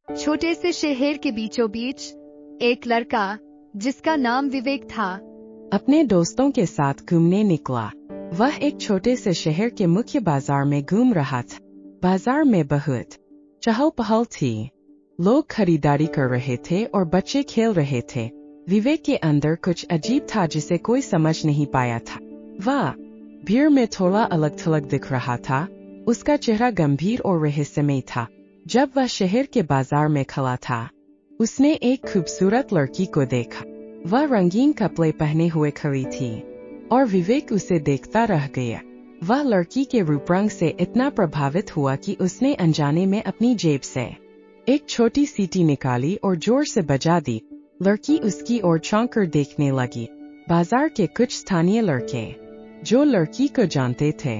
छोटे से शहर के बीचों बीच एक लड़का जिसका नाम विवेक था अपने दोस्तों के साथ घूमने निकला। वह एक छोटे से शहर के मुख्य बाजार में घूम रहा था। बाजार में बहुत चहल पहल थी। लोग खरीदारी कर रहे थे और बच्चे खेल रहे थे। विवेक के अंदर कुछ अजीब था जिसे कोई समझ नहीं पाया था। वह भीड़ में थोड़ा अलग थलग दिख रहा था। उसका चेहरा गंभीर और रहस्यमय था। जब वह शहर के बाजार में खड़ा था, उसने एक खूबसूरत लड़की को देखा। वह रंगीन कपड़े पहने हुए खड़ी थी और विवेक उसे देखता रह गया। वह लड़की के रूप रंग से इतना प्रभावित हुआ कि उसने अनजाने में अपनी जेब से एक छोटी सीटी निकाली और जोर से बजा दी। लड़की उसकी ओर चौंक कर देखने लगी। बाजार के कुछ स्थानीय लड़के जो लड़की को जानते थे,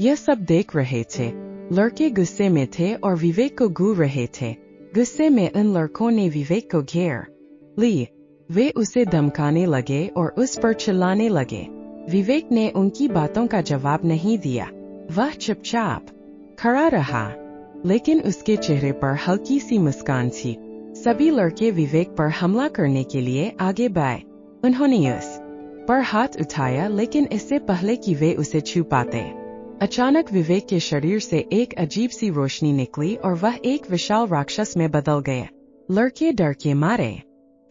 यह सब देख रहे थे। लड़के गुस्से में थे और विवेक को घूर रहे थे। गुस्से में उन लड़कों ने विवेक को घेर ली। वे उसे धमकाने लगे और उस पर चिल्लाने लगे। विवेक ने उनकी बातों का जवाब नहीं दिया। वह चुपचाप खड़ा रहा, लेकिन उसके चेहरे पर हल्की सी मुस्कान थी। सभी लड़के विवेक पर हमला करने के लिए आगे बढ़े। उन्होंने उस पर हाथ उठाया, लेकिन इससे पहले कि वे उसे छू पाते, अचानक विवेक के शरीर से एक अजीब सी रोशनी निकली और वह एक विशाल राक्षस में बदल गया। लड़के डर के मारे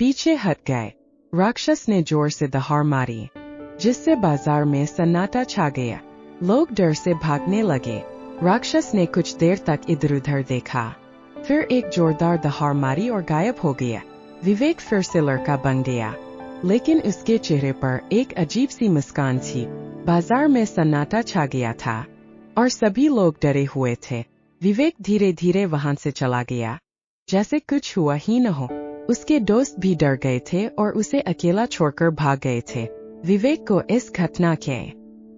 पीछे हट गए। राक्षस ने जोर से दहाड़ मारी, जिससे बाजार में सन्नाटा छा गया। लोग डर से भागने लगे। राक्षस ने कुछ देर तक इधर उधर देखा, फिर एक जोरदार दहाड़ मारी और गायब हो गया। विवेक फिर से लड़का बन गया, लेकिन उसके चेहरे पर एक अजीब सी मुस्कान थी। बाजार में सन्नाटा छा गया था और सभी लोग डरे हुए थे। विवेक धीरे धीरे वहां से चला गया, जैसे कुछ हुआ ही न हो। उसके दोस्त भी डर गए थे और उसे अकेला छोड़कर भाग गए थे। विवेक को इस घटना के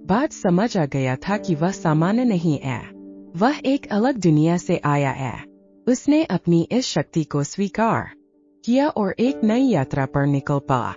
बाद समझ आ गया था कि वह सामान्य नहीं है। वह एक अलग दुनिया से आया है। उसने अपनी इस शक्ति को स्वीकार किया और एक नई यात्रा पर निकल पड़ा।